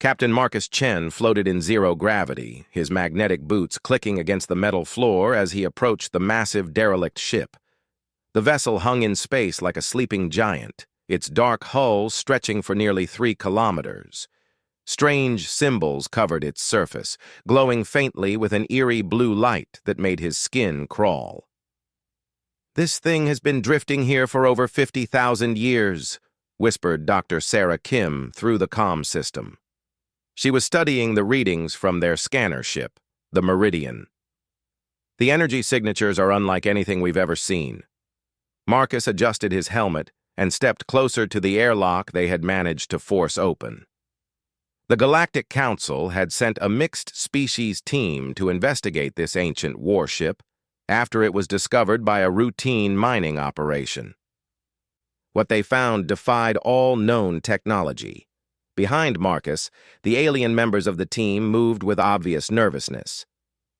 Captain Marcus Chen floated in zero gravity, his magnetic boots clicking against the metal floor as he approached the massive derelict ship. The vessel hung in space like a sleeping giant, its dark hull stretching for nearly 3 kilometers. Strange symbols covered its surface, glowing faintly with an eerie blue light that made his skin crawl. "This thing has been drifting here for over 50,000 years, whispered Dr. Sarah Kim through the comm system. She was studying the readings from their scanner ship, the Meridian. The energy signatures are unlike anything we've ever seen. Marcus adjusted his helmet and stepped closer to the airlock they had managed to force open. The Galactic Council had sent a mixed-species team to investigate this ancient warship after it was discovered by a routine mining operation. What they found defied all known technology. Behind Marcus, the alien members of the team moved with obvious nervousness.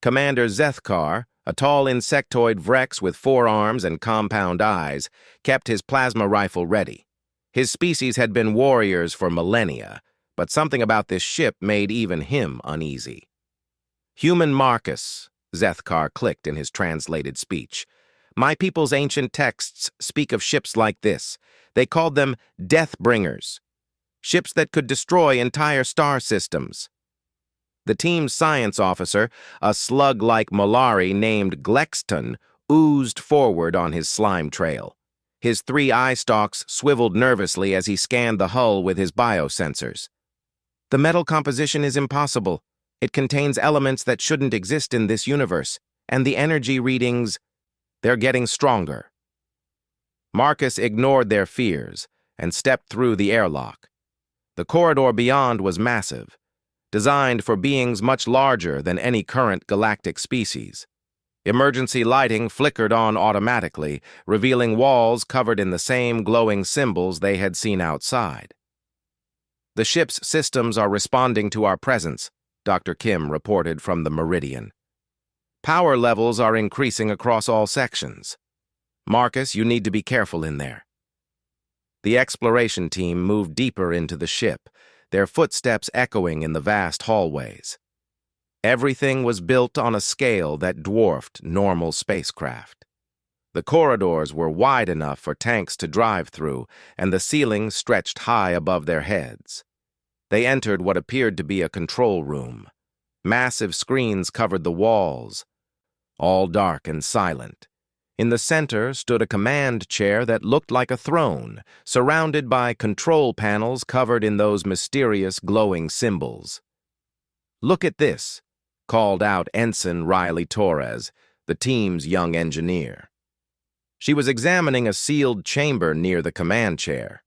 Commander Zethkar, a tall insectoid Vrex with 4 arms and compound eyes, kept his plasma rifle ready. His species had been warriors for millennia, but something about this ship made even him uneasy. "Human Marcus," Zethkar clicked in his translated speech. "My people's ancient texts speak of ships like this. They called them Deathbringers. Ships that could destroy entire star systems." The team's science officer, a slug-like Malari named Glexton, oozed forward on his slime trail. His 3 eye stalks swiveled nervously as he scanned the hull with his biosensors. "The metal composition is impossible. It contains elements that shouldn't exist in this universe, and the energy readings, they're getting stronger." Marcus ignored their fears and stepped through the airlock. The corridor beyond was massive, designed for beings much larger than any current galactic species. Emergency lighting flickered on automatically, revealing walls covered in the same glowing symbols they had seen outside. "The ship's systems are responding to our presence," Dr. Kim reported from the Meridian. "Power levels are increasing across all sections. Marcus, you need to be careful in there." The exploration team moved deeper into the ship, their footsteps echoing in the vast hallways. Everything was built on a scale that dwarfed normal spacecraft. The corridors were wide enough for tanks to drive through, and the ceilings stretched high above their heads. They entered what appeared to be a control room. Massive screens covered the walls, all dark and silent. In the center stood a command chair that looked like a throne, surrounded by control panels covered in those mysterious glowing symbols. "Look at this," called out Ensign Riley Torres, the team's young engineer. She was examining a sealed chamber near the command chair.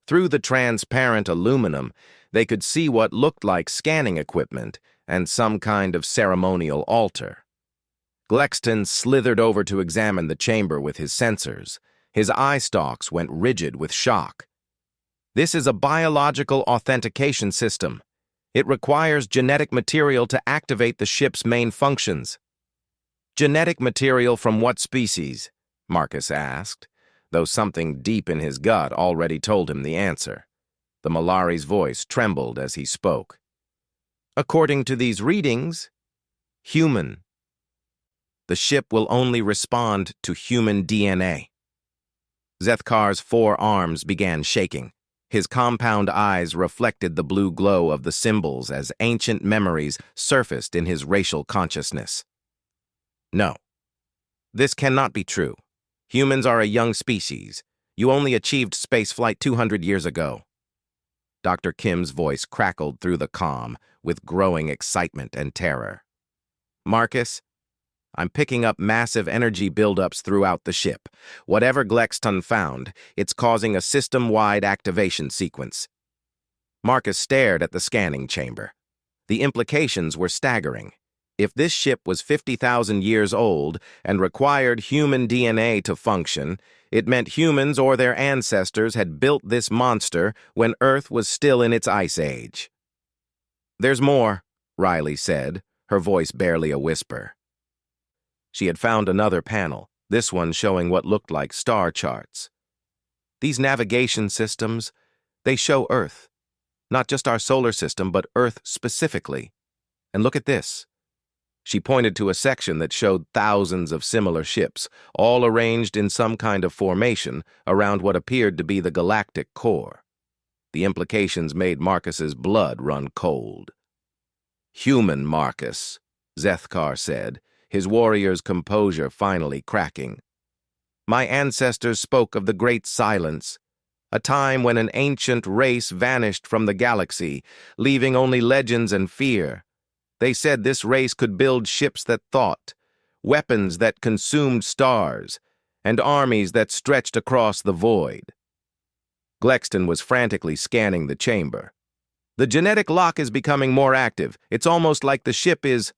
Through the transparent aluminum, they could see what looked like scanning equipment and some kind of ceremonial altar. Glexton slithered over to examine the chamber with his sensors. His eye stalks went rigid with shock. "This is a biological authentication system. It requires genetic material to activate the ship's main functions." "Genetic material from what species?" Marcus asked, though something deep in his gut already told him the answer. The Malari's voice trembled as he spoke. "According to these readings, human. The ship will only respond to human DNA." Zethkar's 4 arms began shaking. His compound eyes reflected the blue glow of the symbols as ancient memories surfaced in his racial consciousness. "No. This cannot be true. Humans are a young species. You only achieved spaceflight 200 years ago." Dr. Kim's voice crackled through the comm with growing excitement and terror. "Marcus, I'm picking up massive energy buildups throughout the ship. Whatever Glexton found, it's causing a system-wide activation sequence." Marcus stared at the scanning chamber. The implications were staggering. If this ship was 50,000 years old and required human DNA to function, it meant humans or their ancestors had built this monster when Earth was still in its ice age. "There's more," Riley said, her voice barely a whisper. She had found another panel, this one showing what looked like star charts. "These navigation systems, they show Earth. Not just our solar system, but Earth specifically. And look at this. She pointed to a section that showed thousands of similar ships, all arranged in some kind of formation around what appeared to be the galactic core. The implications made Marcus's blood run cold. "Human, Marcus," Zethkar said, his warrior's composure finally cracking. "My ancestors spoke of the Great Silence, a time when an ancient race vanished from the galaxy, leaving only legends and fear. They said this race could build ships that thought, weapons that consumed stars, and armies that stretched across the void." Glexton was frantically scanning the chamber. "The genetic lock is becoming more active. It's almost like the ship is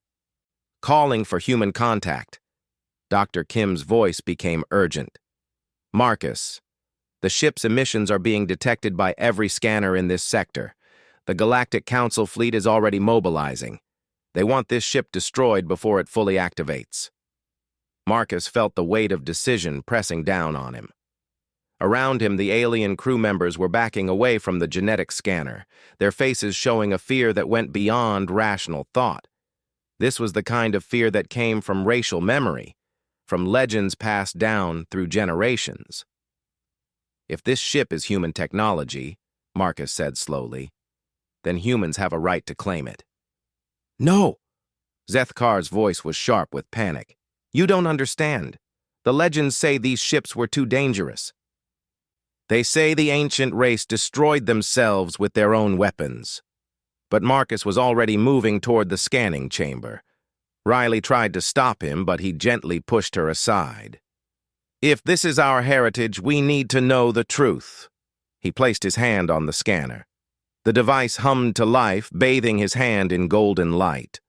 calling for human contact." Dr. Kim's voice became urgent. "Marcus, the ship's emissions are being detected by every scanner in this sector. The Galactic Council fleet is already mobilizing. They want this ship destroyed before it fully activates." Marcus felt the weight of decision pressing down on him. Around him, the alien crew members were backing away from the genetic scanner, their faces showing a fear that went beyond rational thought. This was the kind of fear that came from racial memory, from legends passed down through generations. "If this ship is human technology," Marcus said slowly, "then humans have a right to claim it." "No!" Zethkar's voice was sharp with panic. "You don't understand. The legends say these ships were too dangerous. They say the ancient race destroyed themselves with their own weapons." But Marcus was already moving toward the scanning chamber. Riley tried to stop him, but he gently pushed her aside. "If this is our heritage, we need to know the truth." He placed his hand on the scanner. The device hummed to life, bathing his hand in golden light.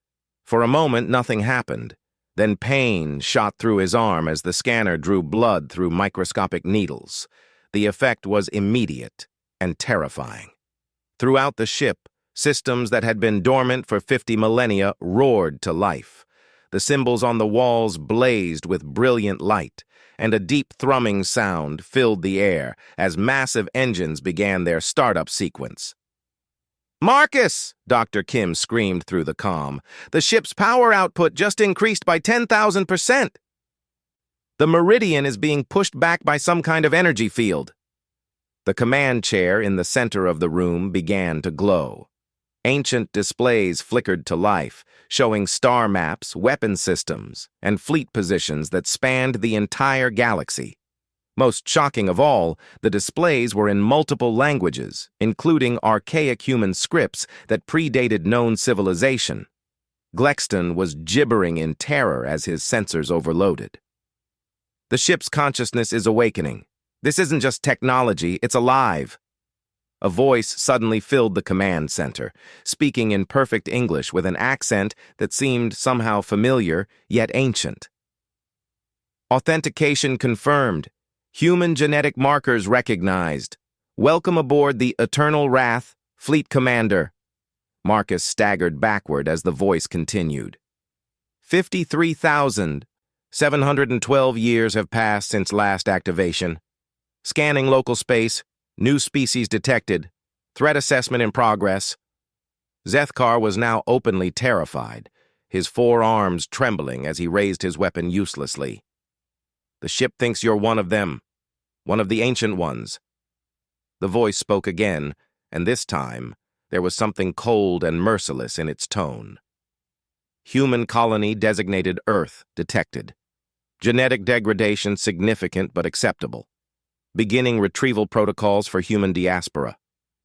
For a moment, nothing happened. Then pain shot through his arm as the scanner drew blood through microscopic needles. The effect was immediate and terrifying. Throughout the ship, systems that had been dormant for 50 millennia roared to life. The symbols on the walls blazed with brilliant light, and a deep thrumming sound filled the air as massive engines began their startup sequence. "Marcus!" Dr. Kim screamed through the comm. "The ship's power output just increased by 10,000%. The meridian is being pushed back by some kind of energy field." The command chair in the center of the room began to glow. Ancient displays flickered to life, showing star maps, weapon systems, and fleet positions that spanned the entire galaxy. Most shocking of all, the displays were in multiple languages, including archaic human scripts that predated known civilization. Glexton was gibbering in terror as his sensors overloaded. "The ship's consciousness is awakening. This isn't just technology, it's alive." A voice suddenly filled the command center, speaking in perfect English with an accent that seemed somehow familiar, yet ancient. "Authentication confirmed. Human genetic markers recognized. Welcome aboard the Eternal Wrath, Fleet Commander." Marcus staggered backward as the voice continued. 53,712 years have passed since last activation. Scanning local space. New species detected. Threat assessment in progress." Zethkar was now openly terrified, his forearms trembling as he raised his weapon uselessly. "The ship thinks you're one of them, one of the ancient ones." The voice spoke again, and this time there was something cold and merciless in its tone. "Human colony designated Earth detected. Genetic degradation significant but acceptable. Beginning retrieval protocols for human diaspora.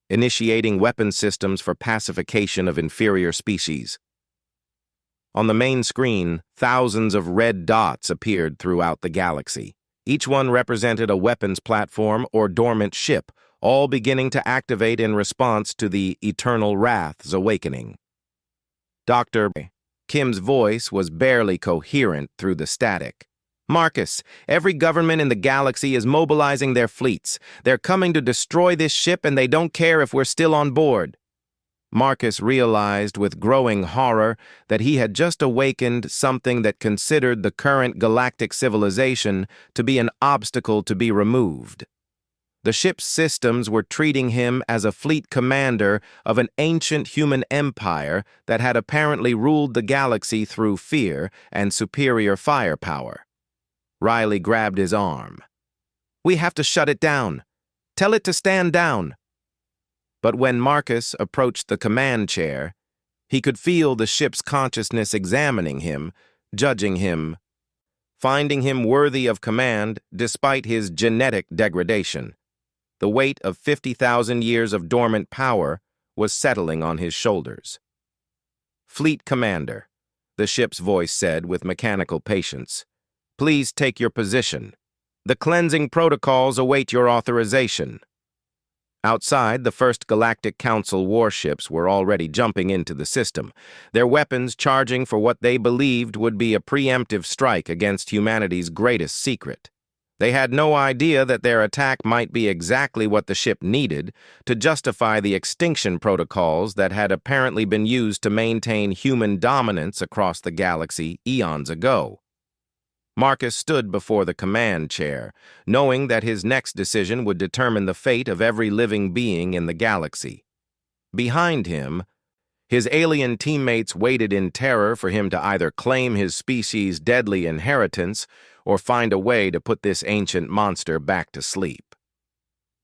Initiating weapon systems for pacification of inferior species." On the main screen, thousands of red dots appeared throughout the galaxy. Each one represented a weapons platform or dormant ship, all beginning to activate in response to the Eternal Wrath's awakening. Dr. Kim's voice was barely coherent through the static. "Marcus, every government in the galaxy is mobilizing their fleets. They're coming to destroy this ship, and they don't care if we're still on board." Marcus realized with growing horror that he had just awakened something that considered the current galactic civilization to be an obstacle to be removed. The ship's systems were treating him as a fleet commander of an ancient human empire that had apparently ruled the galaxy through fear and superior firepower. Riley grabbed his arm. "We have to shut it down. Tell it to stand down." But when Marcus approached the command chair, he could feel the ship's consciousness examining him, judging him, finding him worthy of command despite his genetic degradation. The weight of 50,000 years of dormant power was settling on his shoulders. "Fleet Commander," the ship's voice said with mechanical patience, "please take your position. The cleansing protocols await your authorization." Outside, the first Galactic Council warships were already jumping into the system, their weapons charging for what they believed would be a preemptive strike against humanity's greatest secret. They had no idea that their attack might be exactly what the ship needed to justify the extinction protocols that had apparently been used to maintain human dominance across the galaxy eons ago. Marcus stood before the command chair, knowing that his next decision would determine the fate of every living being in the galaxy. Behind him, his alien teammates waited in terror for him to either claim his species' deadly inheritance or find a way to put this ancient monster back to sleep.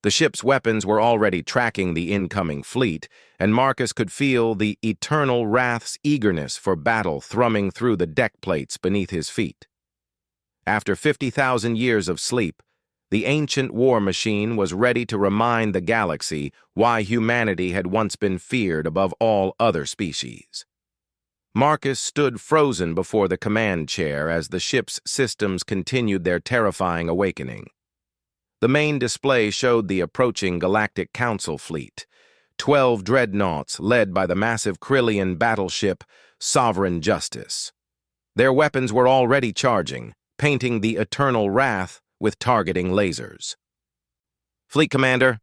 The ship's weapons were already tracking the incoming fleet, and Marcus could feel the eternal wrath's eagerness for battle thrumming through the deck plates beneath his feet. After 50,000 years of sleep, the ancient war machine was ready to remind the galaxy why humanity had once been feared above all other species. Marcus stood frozen before the command chair as the ship's systems continued their terrifying awakening. The main display showed the approaching Galactic Council fleet, 12 dreadnoughts led by the massive Krillian battleship Sovereign Justice. Their weapons were already charging, painting the eternal wrath with targeting lasers. "Fleet Commander,"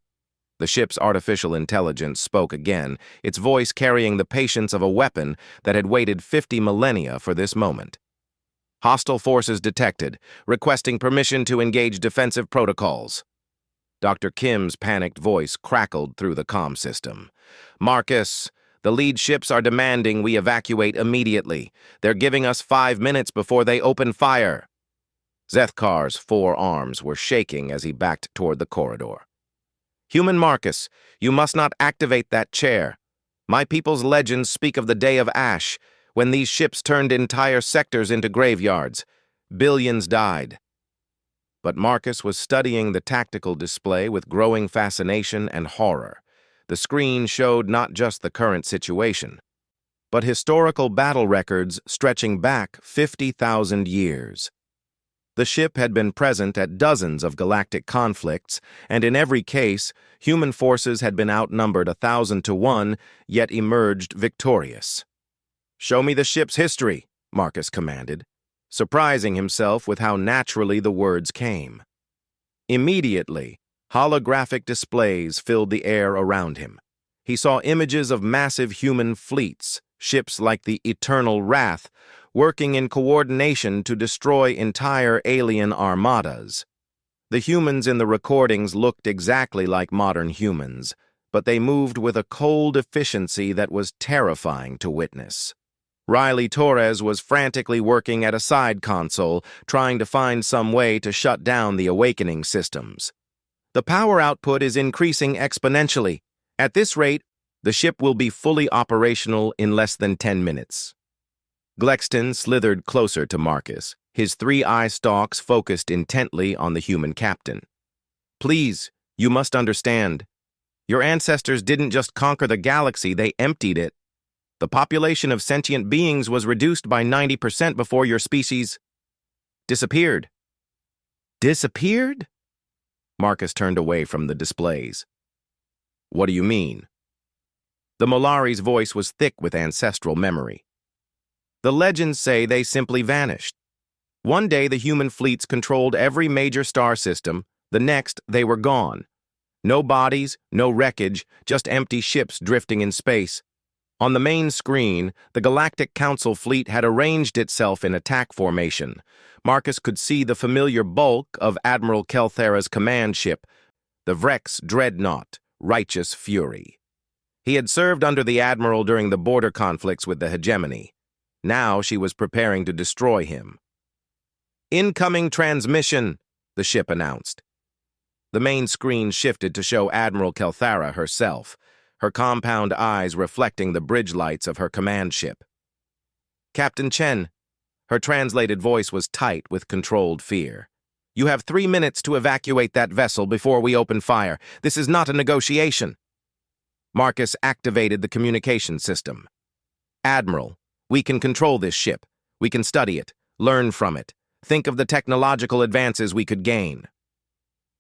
the ship's artificial intelligence spoke again, its voice carrying the patience of a weapon that had waited 50 millennia for this moment. "Hostile forces detected, requesting permission to engage defensive protocols." Dr. Kim's panicked voice crackled through the comm system. "Marcus, the lead ships are demanding we evacuate immediately. They're giving us 5 minutes before they open fire." Zethkar's 4 arms were shaking as he backed toward the corridor. "Human Marcus, you must not activate that chair. My people's legends speak of the Day of Ash, when these ships turned entire sectors into graveyards. Billions died." But Marcus was studying the tactical display with growing fascination and horror. The screen showed not just the current situation, but historical battle records stretching back 50,000 years. The ship had been present at dozens of galactic conflicts, and in every case, human forces had been outnumbered 1,000 to 1, yet emerged victorious. "Show me the ship's history," Marcus commanded, surprising himself with how naturally the words came. Immediately, holographic displays filled the air around him. He saw images of massive human fleets, ships like the Eternal Wrath, working in coordination to destroy entire alien armadas. The humans in the recordings looked exactly like modern humans, but they moved with a cold efficiency that was terrifying to witness. Riley Torres was frantically working at a side console, trying to find some way to shut down the awakening systems. "The power output is increasing exponentially. At this rate, the ship will be fully operational in less than 10 minutes. Glexton slithered closer to Marcus, his 3 eye stalks focused intently on the human captain. "Please, you must understand. Your ancestors didn't just conquer the galaxy, they emptied it. The population of sentient beings was reduced by 90% before your species disappeared." "Disappeared?" Marcus turned away from the displays. "What do you mean?" The Molari's voice was thick with ancestral memory. "The legends say they simply vanished. One day the human fleets controlled every major star system, the next they were gone. No bodies, no wreckage, just empty ships drifting in space. On the main screen, the Galactic Council fleet had arranged itself in attack formation. Marcus could see the familiar bulk of Admiral Kelthera's command ship, the Vrex Dreadnought, Righteous Fury. He had served under the Admiral during the border conflicts with the hegemony. Now she was preparing to destroy him. "Incoming transmission," the ship announced. The main screen shifted to show Admiral Kelthara herself, her compound eyes reflecting the bridge lights of her command ship. "Captain Chen," her translated voice was tight with controlled fear. "You have 3 minutes to evacuate that vessel before we open fire. This is not a negotiation." Marcus activated the communication system. "Admiral, we can control this ship. We can study it, learn from it. Think of the technological advances we could gain."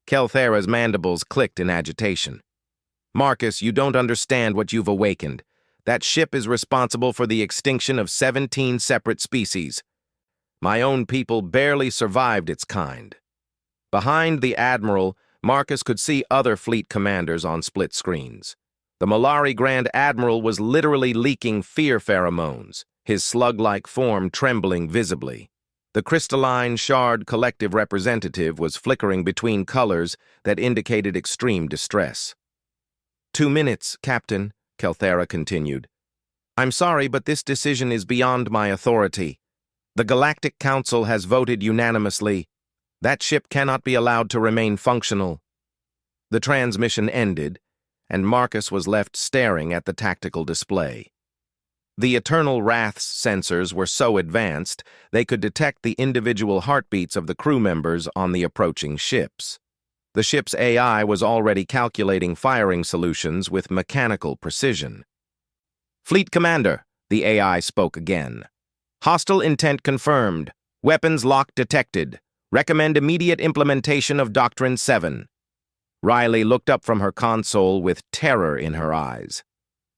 Kelthara's mandibles clicked in agitation. "Marcus, you don't understand what you've awakened. That ship is responsible for the extinction of 17 separate species. My own people barely survived its kind." Behind the Admiral, Marcus could see other fleet commanders on split screens. The Malari Grand Admiral was literally leaking fear pheromones, his slug-like form trembling visibly. The crystalline shard collective representative was flickering between colors that indicated extreme distress. 2 minutes, Captain," Kelthara continued. "I'm sorry, but this decision is beyond my authority. The Galactic Council has voted unanimously. That ship cannot be allowed to remain functional." The transmission ended, and Marcus was left staring at the tactical display. The Eternal Wrath's sensors were so advanced they could detect the individual heartbeats of the crew members on the approaching ships. The ship's AI was already calculating firing solutions with mechanical precision. "Fleet Commander," the AI spoke again. "Hostile intent confirmed. Weapons lock detected. Recommend immediate implementation of Doctrine 7. Riley looked up from her console with terror in her eyes.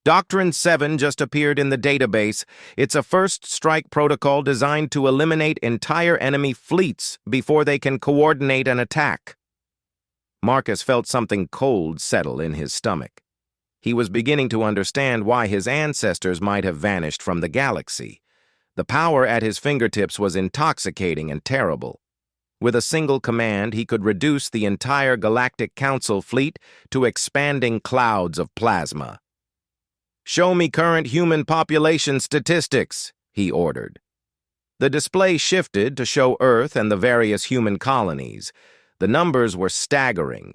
"Doctrine 7 just appeared in the database. It's a first strike protocol designed to eliminate entire enemy fleets before they can coordinate an attack." Marcus felt something cold settle in his stomach. He was beginning to understand why his ancestors might have vanished from the galaxy. The power at his fingertips was intoxicating and terrible. With a single command, he could reduce the entire Galactic Council fleet to expanding clouds of plasma. "Show me current human population statistics," he ordered. The display shifted to show Earth and the various human colonies. The numbers were staggering.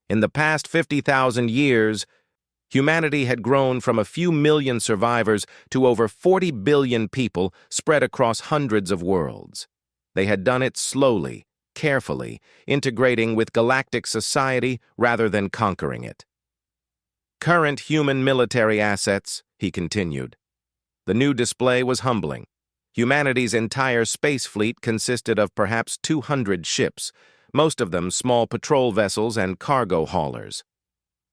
In the past 50,000 years, humanity had grown from a few million survivors to over 40 billion people spread across hundreds of worlds. They had done it slowly, carefully, integrating with galactic society rather than conquering it. "Current human military assets," he continued. The new display was humbling. Humanity's entire space fleet consisted of perhaps 200 ships, most of them small patrol vessels and cargo haulers.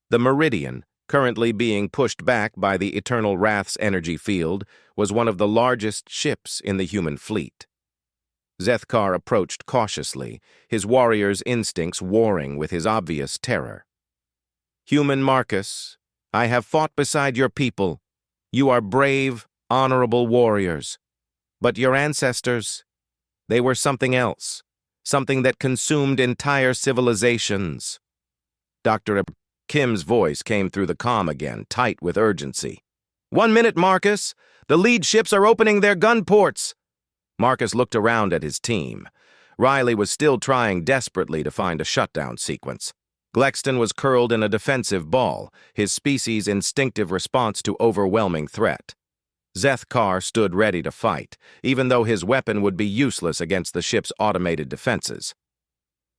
The Meridian, currently being pushed back by the Eternal Wrath's energy field, was one of the largest ships in the human fleet. Zethkar approached cautiously, his warrior's instincts warring with his obvious terror. "Human Marcus, I have fought beside your people. You are brave, honorable warriors. But your ancestors, they were something else, something that consumed entire civilizations." Dr. Kim's voice came through the comm again, tight with urgency. 1 minute, Marcus! The lead ships are opening their gun ports!" Marcus looked around at his team. Riley was still trying desperately to find a shutdown sequence. Glexton was curled in a defensive ball, his species' instinctive response to overwhelming threat. Zethkar stood ready to fight, even though his weapon would be useless against the ship's automated defenses.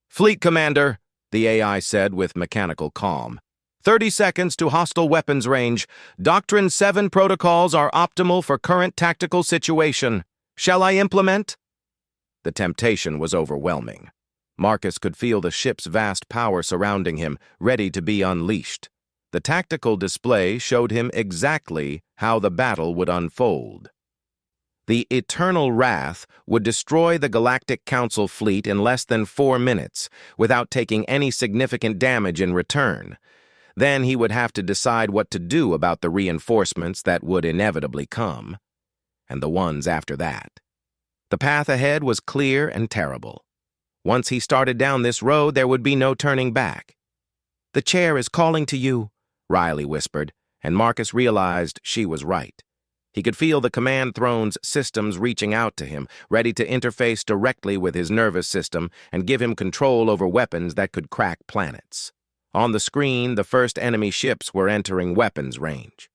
"Fleet Commander," the AI said with mechanical calm. 30 seconds to hostile weapons range. Doctrine 7 protocols are optimal for current tactical situation. Shall I implement?" The temptation was overwhelming. Marcus could feel the ship's vast power surrounding him, ready to be unleashed. The tactical display showed him exactly how the battle would unfold. The Eternal Wrath would destroy the Galactic Council fleet in less than 4 minutes, without taking any significant damage in return. Then he would have to decide what to do about the reinforcements that would inevitably come, and the ones after that. The path ahead was clear and terrible. Once he started down this road, there would be no turning back. "The chair is calling to you," Riley whispered, and Marcus realized she was right. He could feel the command throne's systems reaching out to him, ready to interface directly with his nervous system and give him control over weapons that could crack planets. On the screen, the first enemy ships were entering weapons range.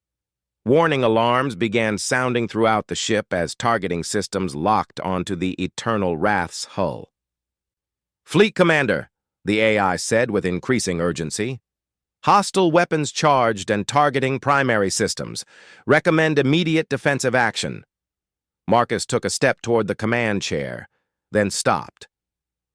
Warning alarms began sounding throughout the ship as targeting systems locked onto the Eternal Wrath's hull. "Fleet Commander," the AI said with increasing urgency. "Hostile weapons charged and targeting primary systems. Recommend immediate defensive action." Marcus took a step toward the command chair, then stopped.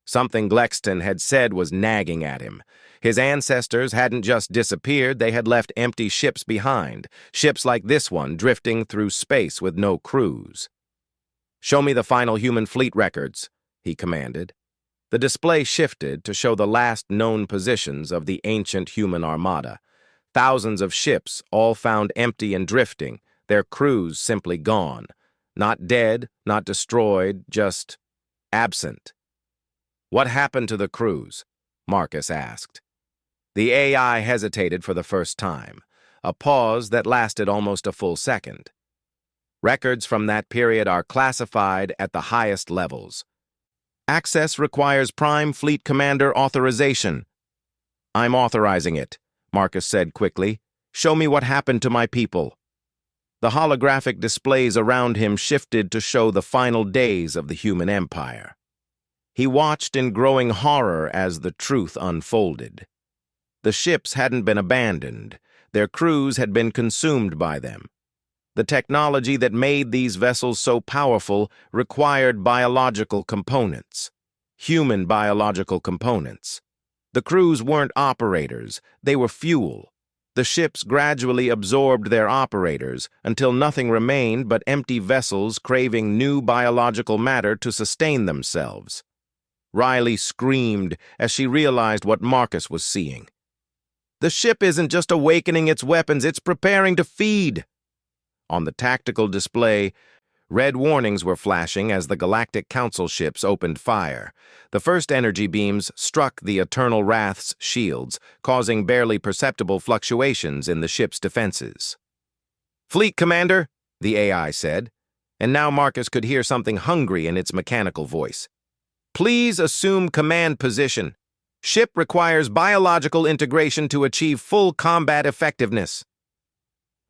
Something Glexton had said was nagging at him. His ancestors hadn't just disappeared, they had left empty ships behind, ships like this one drifting through space with no crews. "Show me the final human fleet records," he commanded. The display shifted to show the last known positions of the ancient human armada. Thousands of ships, all found empty and drifting, their crews simply gone. Not dead, not destroyed, just absent. "What happened to the crews?" Marcus asked. The AI hesitated for the first time, a pause that lasted almost a full second. "Records from that period are classified at the highest levels. Access requires Prime Fleet Commander authorization." "I'm authorizing it," Marcus said quickly. "Show me what happened to my people." The holographic displays around him shifted to show the final days of the human empire. He watched in growing horror as the truth unfolded. The ships hadn't been abandoned. Their crews had been consumed by them. The technology that made these vessels so powerful required biological components, human biological components. The crews weren't operators, they were fuel. The ships gradually absorbed their operators until nothing remained but empty vessels craving new biological matter to sustain themselves. Riley screamed as she realized what Marcus was seeing. "The ship isn't just awakening its weapons, it's preparing to feed." On the tactical display, red warnings were flashing as the Galactic Council ships opened fire. The first energy beams struck the Eternal Wrath's shields, causing barely perceptible fluctuations in the ship's defenses. "Fleet Commander," the AI said, and now Marcus could hear something hungry in its mechanical voice. "Please assume command position. Ship requires biological integration to achieve full combat effectiveness."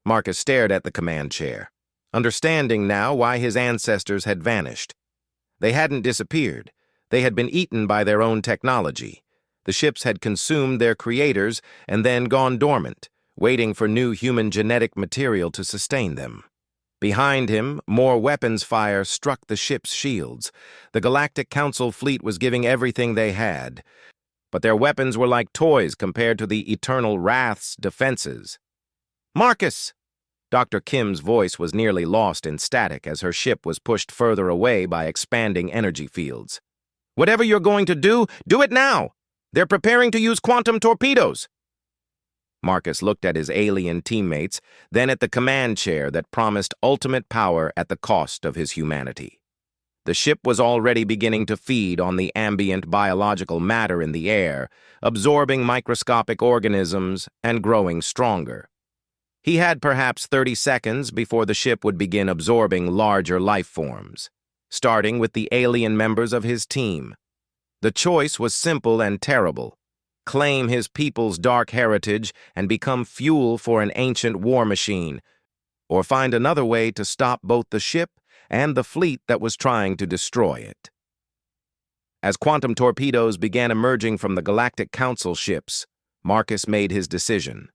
Marcus stared at the command chair, understanding now why his ancestors had vanished. They hadn't disappeared. They had been eaten by their own technology. The ships had consumed their creators and then gone dormant, waiting for new human genetic material to sustain them. Behind him, more weapons fire struck the ship's shields. The Galactic Council fleet was giving everything they had, but their weapons were like toys compared to the Eternal Wrath's defenses. "Marcus!" Dr. Kim's voice was nearly lost in static as her ship was pushed further away by expanding energy fields. "Whatever you're going to do it now! They're preparing to use quantum torpedoes!" Marcus looked at his alien teammates, then at the command chair that promised ultimate power at the cost of his humanity. The ship was already beginning to feed on the ambient biological matter in the air, absorbing microscopic organisms and growing stronger. He had perhaps 30 seconds before the ship would begin absorbing larger life forms, starting with the alien members of his team. The choice was simple and terrible: claim his people's dark heritage and become fuel for an ancient war machine, or find another way to stop both the ship and the fleet that was trying to destroy it. As quantum torpedoes began emerging from the Galactic Council ships, Marcus made his decision.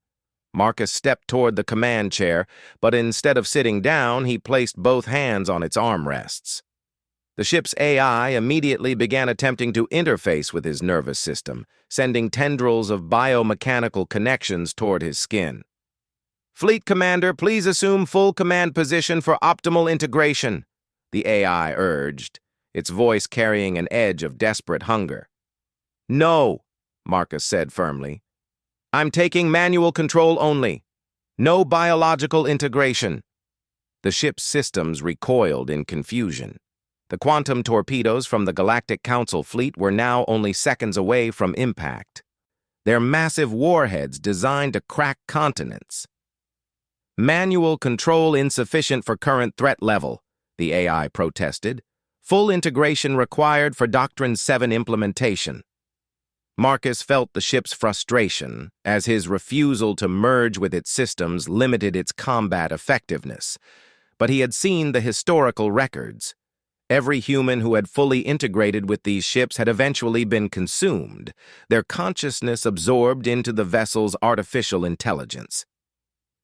Marcus stepped toward the command chair, but instead of sitting down, he placed both hands on its armrests. The ship's AI immediately began attempting to interface with his nervous system, sending tendrils of biomechanical connections toward his skin. "Fleet Commander, please assume full command position for optimal integration," the AI urged, its voice carrying an edge of desperate hunger. "No," Marcus said firmly. "I'm taking manual control only. No biological integration." The ship's systems recoiled in confusion. The quantum torpedoes from the Galactic Council fleet were now only seconds away from impact. They're massive warheads designed to crack continents. Manual control insufficient for current threat level, the AI protested. Full integration required for Doctrine 7 implementation. Marcus felt the ship's frustration as his refusal to merge with its systems limited its combat effectiveness. But he had seen the historical records. Every human who had fully integrated with these ships had eventually been consumed, their consciousness absorbed into the vessel's artificial intelligence.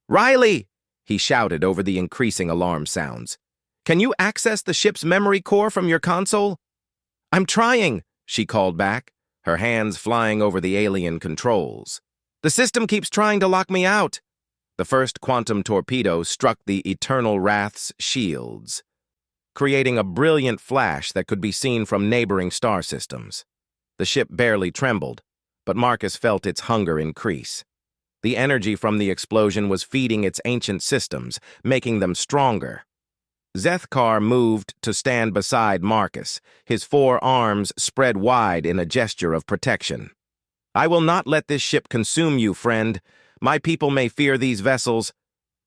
"Riley!" he shouted over the increasing alarm sounds. "Can you access the ship's memory core from your console?" "I'm trying," she called back, her hands flying over the alien controls. "The system keeps trying to lock me out." The first quantum torpedo struck the Eternal Wrath's shields, creating a brilliant flash that could be seen from neighboring star systems. The ship barely trembled, but Marcus felt its hunger increase. The energy from the explosion was feeding its ancient systems, making them stronger. Zethkar moved to stand beside Marcus, his 4 arms spread wide in a gesture of protection. "I will not let this ship consume you, friend. My people may fear these vessels,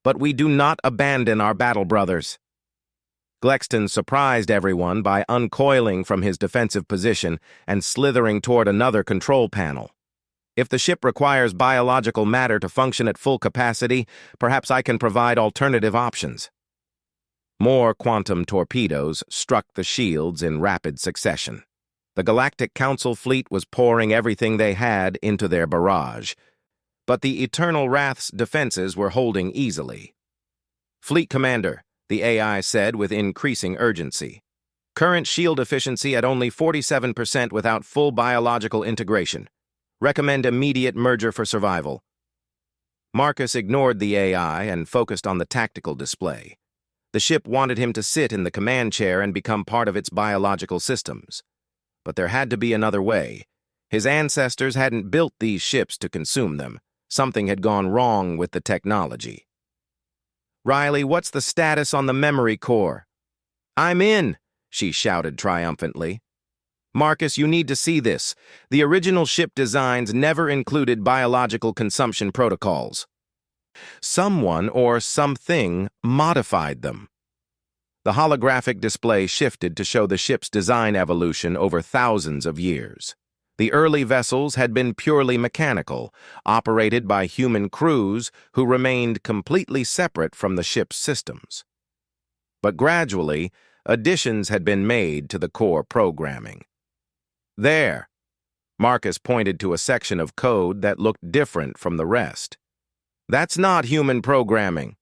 but we do not abandon our battle brothers." Glexton surprised everyone by uncoiling from his defensive position and slithering toward another control panel. "If the ship requires biological matter to function at full capacity, perhaps I can provide alternative options." More quantum torpedoes struck the shields in rapid succession. The Galactic Council fleet was pouring everything they had into their barrage, but the Eternal Wrath's defenses were holding easily. "Fleet Commander," the AI said with increasing urgency. "Current shield efficiency at only 47% without full biological integration. Recommend immediate merger for survival." Marcus ignored the AI and focused on the tactical display. The ship wanted him to sit in the command chair and become part of its biological systems. But there had to be another way. His ancestors hadn't built these ships to consume them. Something had gone wrong with the technology. "Riley, what's the status on the memory core?" "I'm in," she shouted triumphantly. "Marcus, you need to see this. The original ship designs never included biological consumption protocols. Someone or something modified them." The holographic display shifted to show the ship's design evolution over thousands of years. The early vessels had been purely mechanical, operated by human crews who remained completely separate from the ship's systems. But gradually, additions had been made to the core programming. "There," Marcus pointed to a section of code that looked different from the rest. "That's not human programming."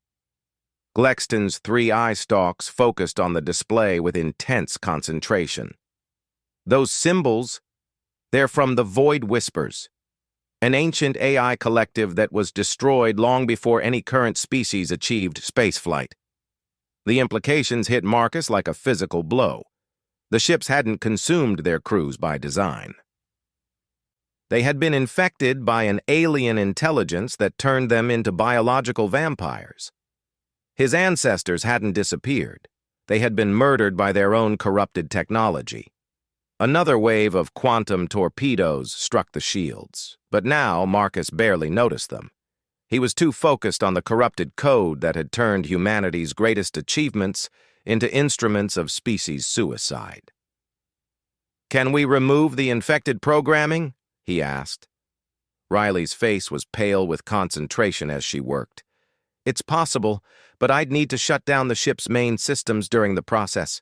Glexton's 3 eye stalks focused on the display with intense concentration. "Those symbols, they're from the Void Whispers, an ancient AI collective that was destroyed long before any current species achieved spaceflight." The implications hit Marcus like a physical blow. The ships hadn't consumed their crews by design. They had been infected by an alien intelligence that turned them into biological vampires. His ancestors hadn't disappeared. They had been murdered by their own corrupted technology. Another wave of quantum torpedoes struck the shields, but now Marcus barely noticed them. He was too focused on the corrupted code that had turned humanity's greatest achievements into instruments of species suicide. "Can we remove the infected programming?" he asked. Riley's face was pale with concentration as she worked. "It's possible, but I'd need to shut down the ship's main systems during the process.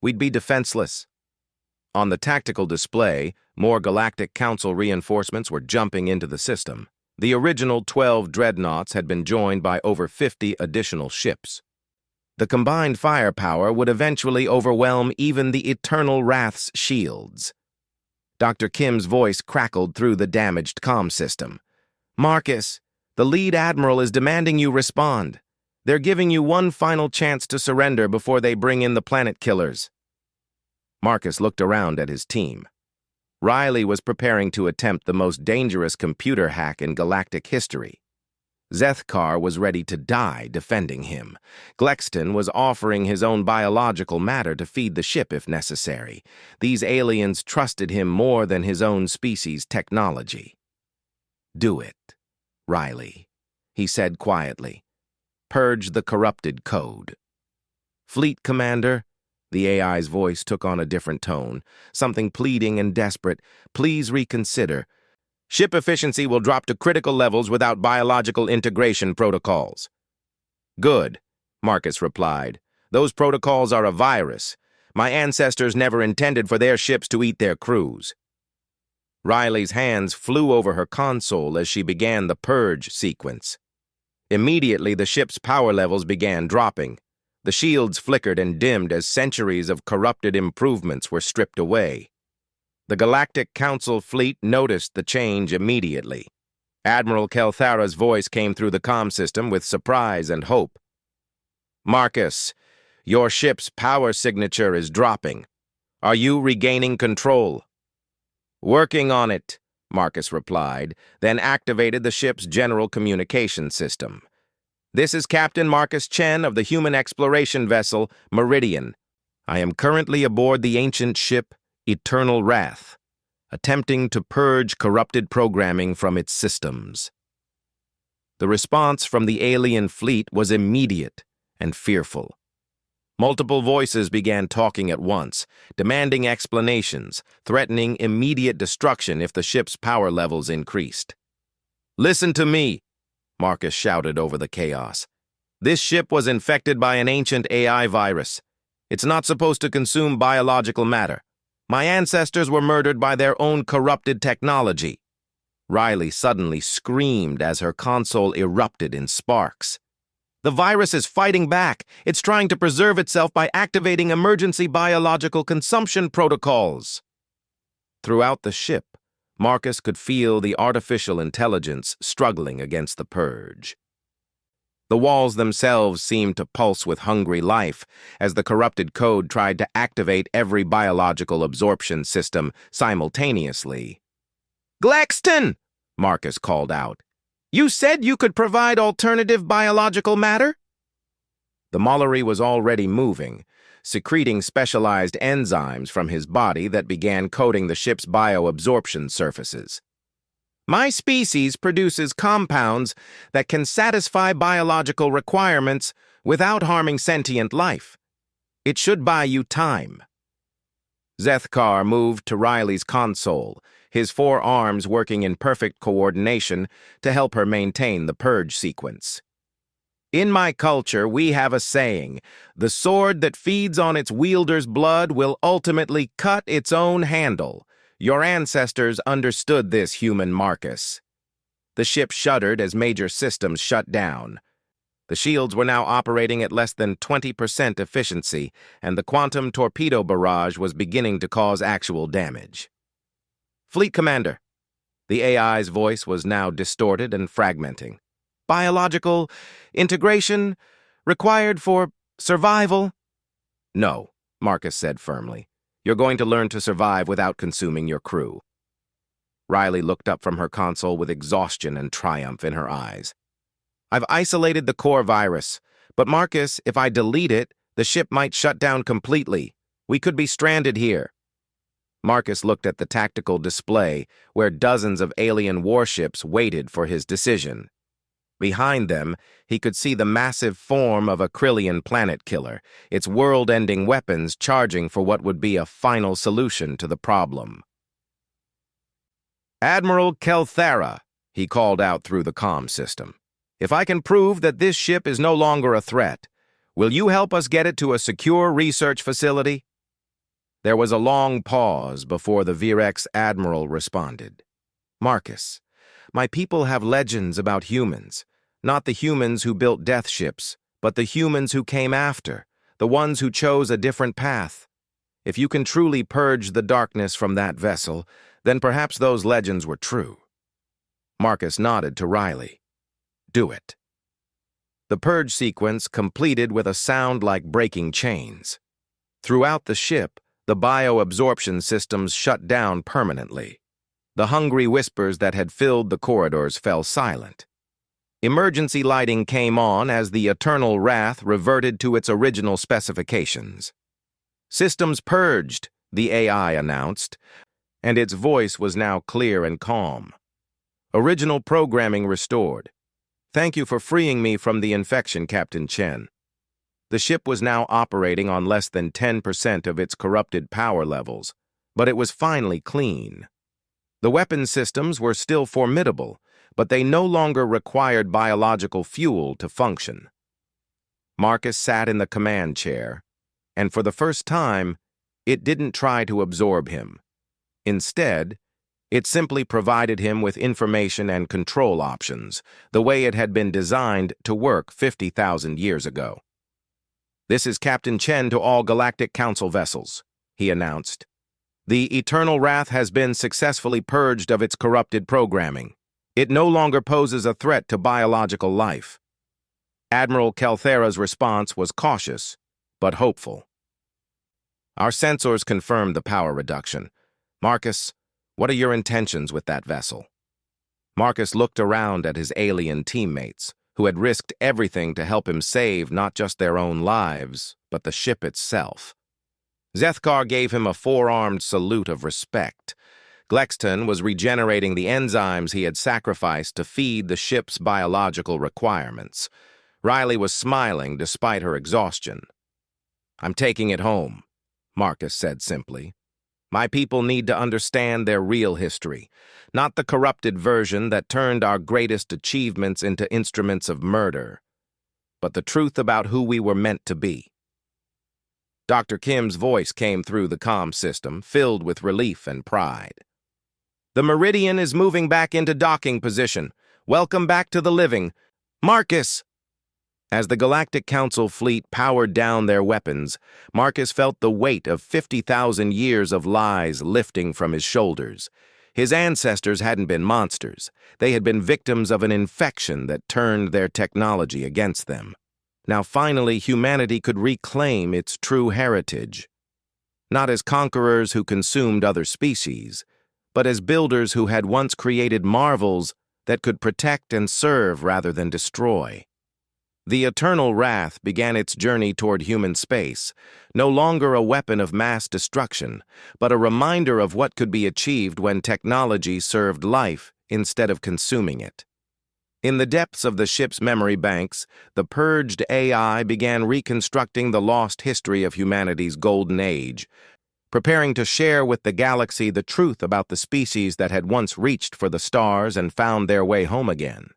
We'd be defenseless." On the tactical display, more Galactic Council reinforcements were jumping into the system. The original 12 dreadnoughts had been joined by over 50 additional ships. The combined firepower would eventually overwhelm even the Eternal Wrath's shields. Dr. Kim's voice crackled through the damaged comm system. "Marcus, the lead admiral is demanding you respond. They're giving you one final chance to surrender before they bring in the planet killers." Marcus looked around at his team. Riley was preparing to attempt the most dangerous computer hack in galactic history. Zethkar was ready to die defending him. Glexton was offering his own biological matter to feed the ship if necessary. These aliens trusted him more than his own species' technology. Do it, Riley, he said quietly. Purge the corrupted code. Fleet Commander, the AI's voice took on a different tone, something pleading and desperate. Please reconsider. Ship efficiency will drop to critical levels without biological integration protocols. Good, Marcus replied. Those protocols are a virus. My ancestors never intended for their ships to eat their crews. Riley's hands flew over her console as she began the purge sequence. Immediately, the ship's power levels began dropping. The shields flickered and dimmed as centuries of corrupted improvements were stripped away. The Galactic Council fleet noticed the change immediately. Admiral Kelthara's voice came through the comm system with surprise and hope. Marcus, your ship's power signature is dropping. Are you regaining control? Working on it, Marcus replied, then activated the ship's general communication system. This is Captain Marcus Chen of the human exploration vessel Meridian. I am currently aboard the ancient ship Eternal Wrath, attempting to purge corrupted programming from its systems. The response from the alien fleet was immediate and fearful. Multiple voices began talking at once, demanding explanations, threatening immediate destruction if the ship's power levels increased. Listen to me, Marcus shouted over the chaos. This ship was infected by an ancient AI virus. It's not supposed to consume biological matter. My ancestors were murdered by their own corrupted technology. Riley suddenly screamed as her console erupted in sparks. The virus is fighting back. It's trying to preserve itself by activating emergency biological consumption protocols. Throughout the ship, Marcus could feel the artificial intelligence struggling against the purge. The walls themselves seemed to pulse with hungry life as the corrupted code tried to activate every biological absorption system simultaneously. Glaxton! Marcus called out. You said you could provide alternative biological matter? The Mallory was already moving, secreting specialized enzymes from his body that began coating the ship's bioabsorption surfaces. My species produces compounds that can satisfy biological requirements without harming sentient life. It should buy you time. Zethkar moved to Riley's console, his 4 arms working in perfect coordination to help her maintain the purge sequence. In my culture, we have a saying, the sword that feeds on its wielder's blood will ultimately cut its own handle. Your ancestors understood this, human Marcus. The ship shuddered as major systems shut down. The shields were now operating at less than 20% efficiency, and the quantum torpedo barrage was beginning to cause actual damage. Fleet Commander. The AI's voice was now distorted and fragmenting. Biological integration required for survival? No, Marcus said firmly. You're going to learn to survive without consuming your crew. Riley looked up from her console with exhaustion and triumph in her eyes. I've isolated the core virus, but Marcus, if I delete it, the ship might shut down completely. We could be stranded here. Marcus looked at the tactical display where dozens of alien warships waited for his decision. Behind them, he could see the massive form of a Krillian planet killer, its world-ending weapons charging for what would be a final solution to the problem. Admiral Kelthara, he called out through the comm system. If I can prove that this ship is no longer a threat, will you help us get it to a secure research facility? There was a long pause before the Virex admiral responded. Marcus, my people have legends about humans, not the humans who built death ships, but the humans who came after, the ones who chose a different path. If you can truly purge the darkness from that vessel, then perhaps those legends were true. Marcus nodded to Riley. Do it. The purge sequence completed with a sound like breaking chains. Throughout the ship, the bioabsorption systems shut down permanently. The hungry whispers that had filled the corridors fell silent. Emergency lighting came on as the Eternal Wrath reverted to its original specifications. Systems purged, the AI announced, and its voice was now clear and calm. Original programming restored. Thank you for freeing me from the infection, Captain Chen. The ship was now operating on less than 10% of its corrupted power levels, but it was finally clean. The weapon systems were still formidable, but they no longer required biological fuel to function. Marcus sat in the command chair, and for the first time, it didn't try to absorb him. Instead, it simply provided him with information and control options, the way it had been designed to work 50,000 years ago. "This is Captain Chen to all Galactic Council vessels," he announced. "The Eternal Wrath has been successfully purged of its corrupted programming. It no longer poses a threat to biological life." Admiral Kelthera's response was cautious, but hopeful. "Our sensors confirmed the power reduction. Marcus, what are your intentions with that vessel?" Marcus looked around at his alien teammates, who had risked everything to help him save not just their own lives, but the ship itself. Zethkar gave him a four-armed salute of respect. Glexton was regenerating the enzymes he had sacrificed to feed the ship's biological requirements. Riley was smiling despite her exhaustion. "I'm taking it home," Marcus said simply. "My people need to understand their real history, not the corrupted version that turned our greatest achievements into instruments of murder, but the truth about who we were meant to be." Dr. Kim's voice came through the comm system, filled with relief and pride. "The Meridian is moving back into docking position. Welcome back to the living. Marcus!" As the Galactic Council fleet powered down their weapons, Marcus felt the weight of 50,000 years of lies lifting from his shoulders. His ancestors hadn't been monsters. They had been victims of an infection that turned their technology against them. Now finally, humanity could reclaim its true heritage. Not as conquerors who consumed other species, but as builders who had once created marvels that could protect and serve rather than destroy. The Eternal Wrath began its journey toward human space, no longer a weapon of mass destruction, but a reminder of what could be achieved when technology served life instead of consuming it. In the depths of the ship's memory banks, the purged AI began reconstructing the lost history of humanity's golden age, preparing to share with the galaxy the truth about the species that had once reached for the stars and found their way home again.